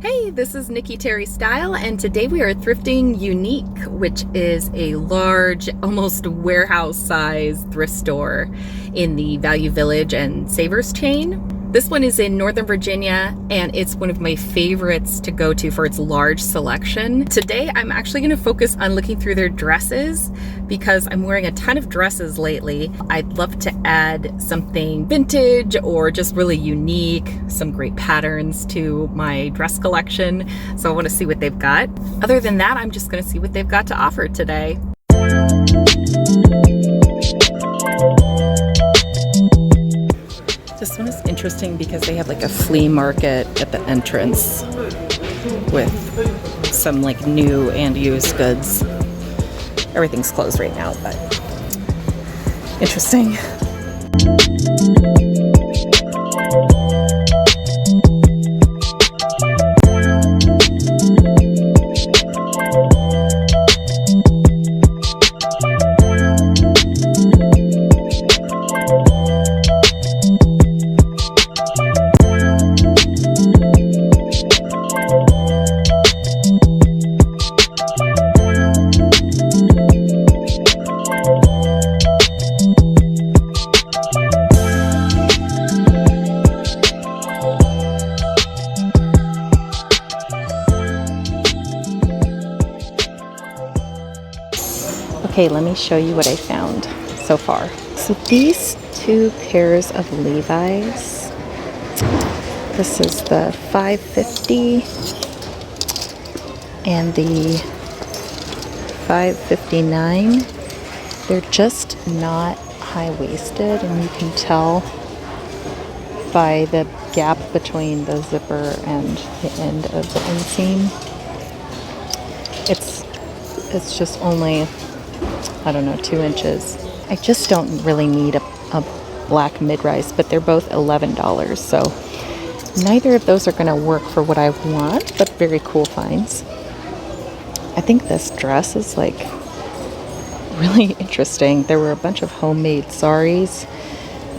Hey, this is Nikki Terry Style, and today we are thrifting Unique, which is a large, almost warehouse-sized thrift store in the Value Village and Savers chain. This one is in Northern Virginia, and it's one of my favorites to go to for its large selection. Today, I'm actually going to focus on looking through their dresses because I'm wearing a ton of dresses lately. I'd love to add something vintage or just really unique, some great patterns to my dress collection. So I want to see what they've got. Other than that, I'm just going to see what they've got to offer today. This one is interesting because they have like a flea market at the entrance with some like new and used goods. Everything's closed right now, but interesting. Okay, let me show you what I found so far. So these two pairs of Levi's, this is the 550 and the 559. They're just not high-waisted, and you can tell by the gap between the zipper and the end of the inseam. It's just only, I don't know, 2 inches. I just don't really need a black mid-rise, but they're both $11, so neither of those are going to work for what I want, but very cool finds. I think this dress is like really interesting. There were a bunch of homemade saris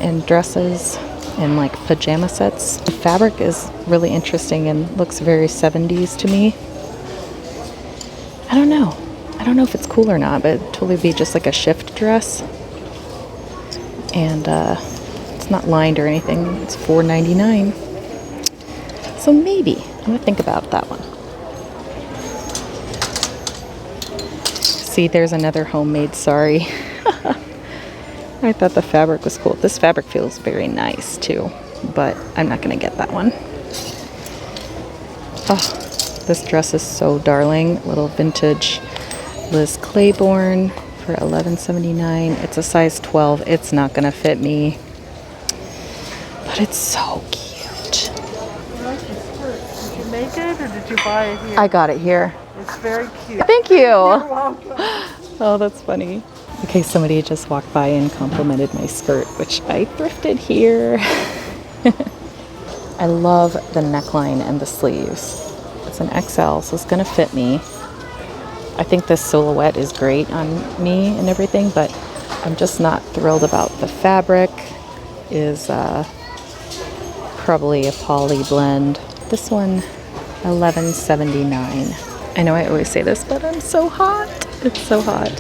and dresses and like pajama sets. The fabric is really interesting and looks very 70s to me. I don't know if it's cool or not, but it'd totally be just like a shift dress. And it's not lined or anything. It's $4.99. So maybe I'm gonna think about that one. See, there's another homemade sari. I thought the fabric was cool. This fabric feels very nice too, but I'm not gonna get that one. Oh, this dress is so darling. Little vintage Liz Claiborne for $11.79. It's a size 12. It's not gonna fit me, but it's so cute. I like the skirt. Did you make it or did you buy it here? I got it here. It's very cute. Thank you. You're welcome. Oh, that's funny. Okay, somebody just walked by and complimented my skirt, which I thrifted here. I love the neckline and the sleeves. It's an XL, so it's gonna fit me. I think this silhouette is great on me and everything, but I'm just not thrilled about the fabric. Is probably a poly blend. This one, $11.79. I know I always say this, but I'm so hot. It's so hot.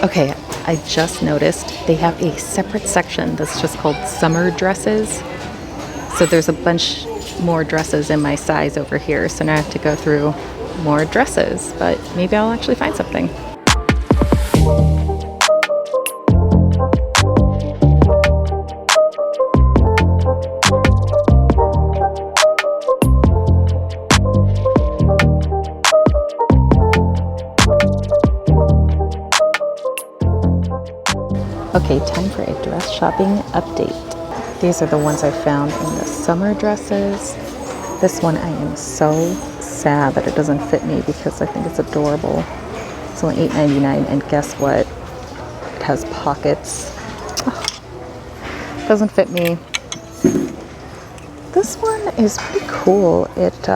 Okay, I just noticed they have a separate section that's just called summer dresses. So there's a bunch more dresses in my size over here, so now I have to go through more dresses, but maybe I'll actually find something. Okay, time for a dress shopping update. These are the ones I found in the summer dresses. This one I am so sad that it doesn't fit me because I think it's adorable. It's only $8.99, and guess what? It has pockets. Oh, doesn't fit me. This one is pretty cool. It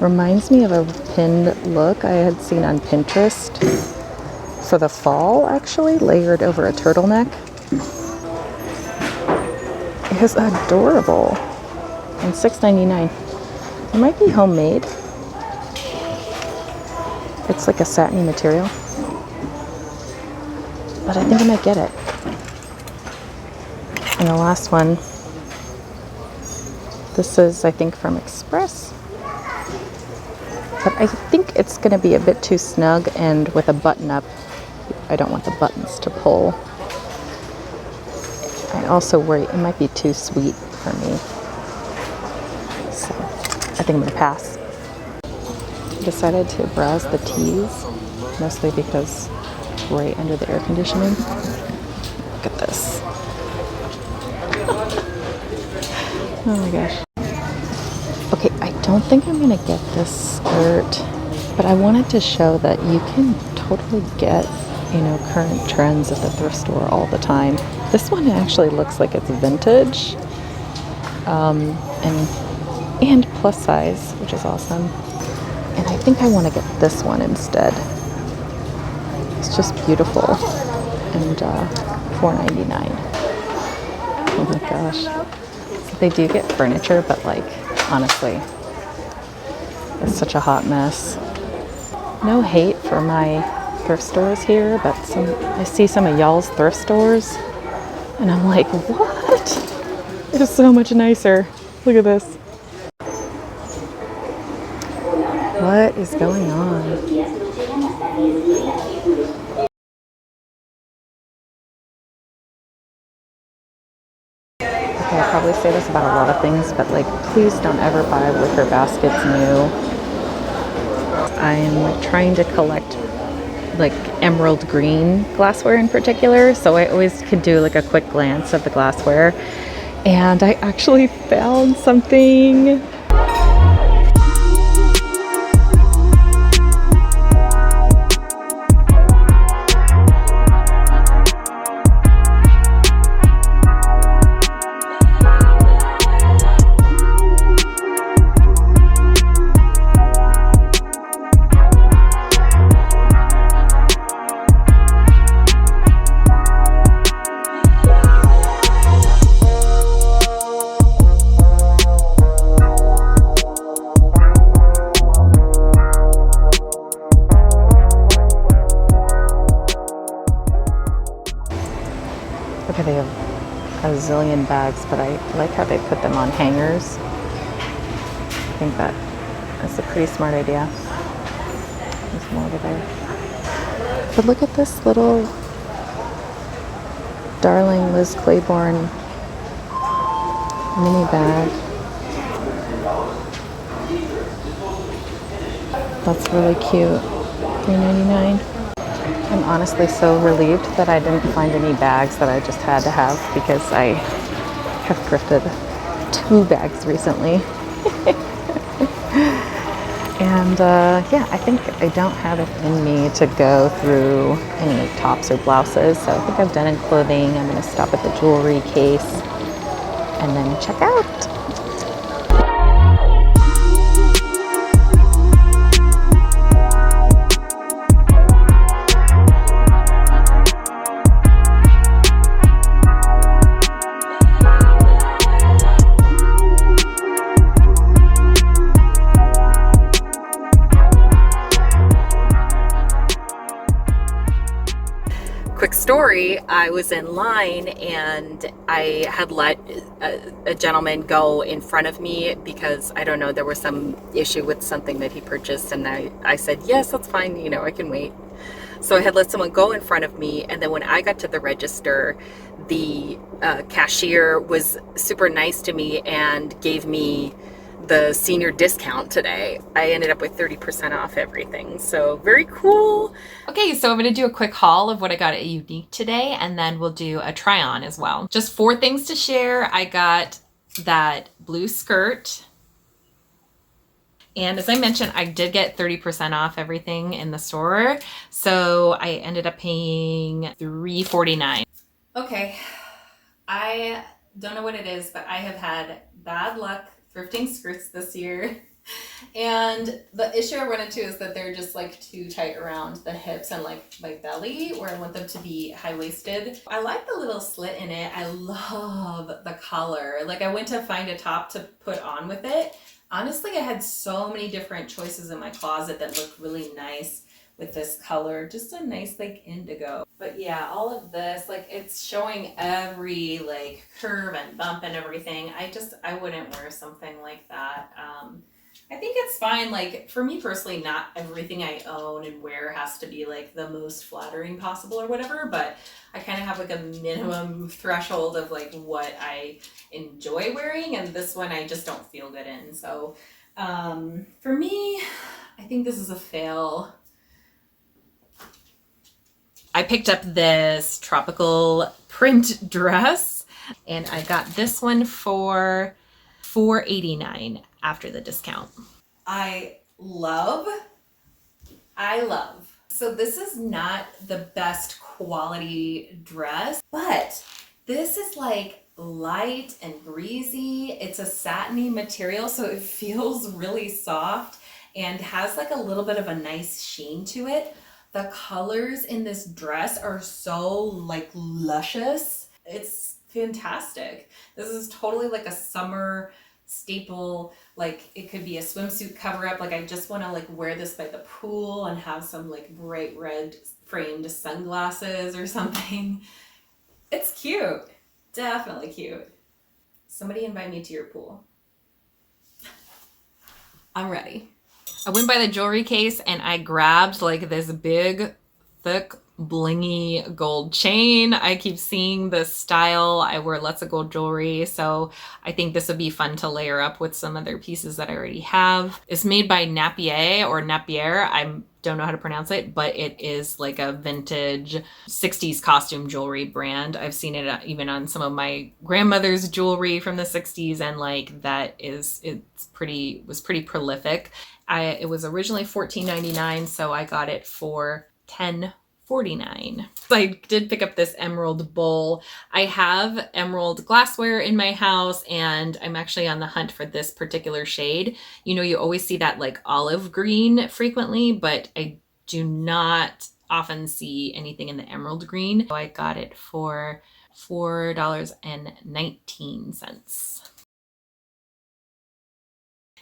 reminds me of a pinned look I had seen on Pinterest for the fall, actually, layered over a turtleneck. It is adorable. and $6.99. It might be homemade. It's like a satiny material. But I think I might get it. And the last one, this is, I think, from Express. But I think it's going to be a bit too snug, and with a button up, I don't want the buttons to pull. I also worry it might be too sweet for me. So I think I'm going to pass. I decided to browse the teas, mostly because it's right under the air conditioning. Look at this. Oh my gosh. Okay, I don't think I'm gonna get this skirt, but I wanted to show that you can totally get, you know, current trends at the thrift store all the time. This one actually looks like it's vintage, and plus size, which is awesome. And I think I want to get this one instead. It's just beautiful, and $4.99. Oh my gosh. So they do get furniture, but like, honestly, it's such a hot mess. No hate for my thrift stores here, but I see some of y'all's thrift stores, and I'm like, what? It's so much nicer. Look at this. What is going on? Okay, I probably say this about a lot of things, but like, please don't ever buy wicker baskets new. I'm trying to collect like emerald green glassware in particular, so I always could do like a quick glance of the glassware, and I actually found something. Okay, they have a zillion bags, but I like how they put them on hangers. I think that's a pretty smart idea. There's more over there. But look at this little darling Liz Claiborne mini bag. That's really cute. $3.99. I'm honestly so relieved that I didn't find any bags that I just had to have, because I have thrifted 2 bags recently. And yeah, I think I don't have it in me to go through any tops or blouses, so I think I've done in clothing. I'm going to stop at the jewelry case and then check out. Quick story, I was in line and I had let a gentleman go in front of me because, I don't know, there was some issue with something that he purchased, and I said, yes, that's fine, you know, I can wait. So I had let someone go in front of me, and then when I got to the register, the cashier was super nice to me and gave me the senior discount today. I ended up with 30% off everything, so very cool. Okay, so I'm gonna do a quick haul of what I got at Unique today, and then we'll do a try on as well. Just 4 things to share. I got that blue skirt, and as I mentioned, I did get 30% off everything in the store, so I ended up paying $3.49. Okay, I don't know what it is, but I have had bad luck thrifting skirts this year. And the issue I run into is that they're just like too tight around the hips and like my belly, where I want them to be high-waisted. I like the little slit in it. I love the color. Like I went to find a top to put on with it. Honestly, I had so many different choices in my closet that looked really nice with this color. Just a nice like indigo. But yeah, all of this, like it's showing every like curve and bump and everything. I wouldn't wear something like that. I think it's fine. Like for me personally, not everything I own and wear has to be like the most flattering possible or whatever, but I kind of have like a minimum threshold of like what I enjoy wearing, and this one I just don't feel good in. So for me, I think this is a fail. I picked up this tropical print dress, and I got this one for $4.89 after the discount. I love. So this is not the best quality dress, but this is like light and breezy. It's a satiny material, so it feels really soft and has like a little bit of a nice sheen to it. The colors in this dress are so like luscious. It's fantastic. This is totally like a summer staple. Like it could be a swimsuit cover up. Like I just want to like wear this by the pool and have some like bright red framed sunglasses or something. It's cute. Definitely cute. Somebody invite me to your pool. I'm ready. I went by the jewelry case and I grabbed like this big, thick, blingy gold chain. I keep seeing this style. I wear lots of gold jewelry, so I think this would be fun to layer up with some other pieces that I already have. It's made by Napier or Napier. I don't know how to pronounce it, but it is like a vintage 60s costume jewelry brand. I've seen it even on some of my grandmother's jewelry from the 60s, and like was pretty prolific. It was originally $14.99, so I got it for $10.49. I did pick up this emerald bowl. I have emerald glassware in my house, and I'm actually on the hunt for this particular shade. You know, you always see that like olive green frequently, but I do not often see anything in the emerald green. So I got it for $4.19.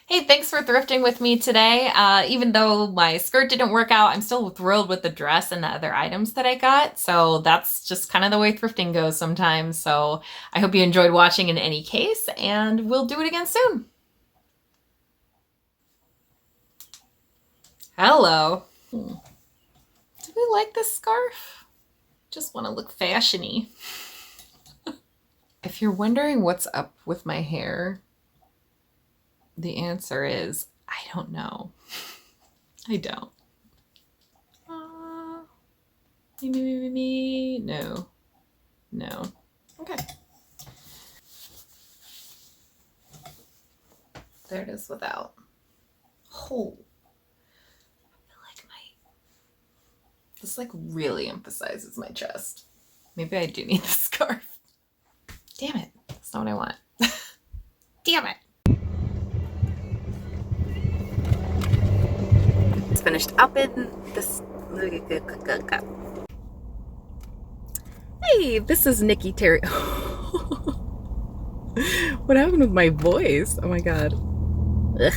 Hey, thanks for thrifting with me today. Even though my skirt didn't work out, I'm still thrilled with the dress and the other items that I got. So that's just kind of the way thrifting goes sometimes. So I hope you enjoyed watching in any case, and we'll do it again soon. Hello. Do we like this scarf? Just want to look fashiony. If you're wondering what's up with my hair, the answer is, I don't know. I don't. Me. No. Okay. There it is without. Oh. I feel like this like really emphasizes my chest. Maybe I do need the scarf. Damn it. That's not what I want. Damn it. Finished up in this. Hey, this is Nikki Terry. What happened with my voice? Oh my god. Ugh.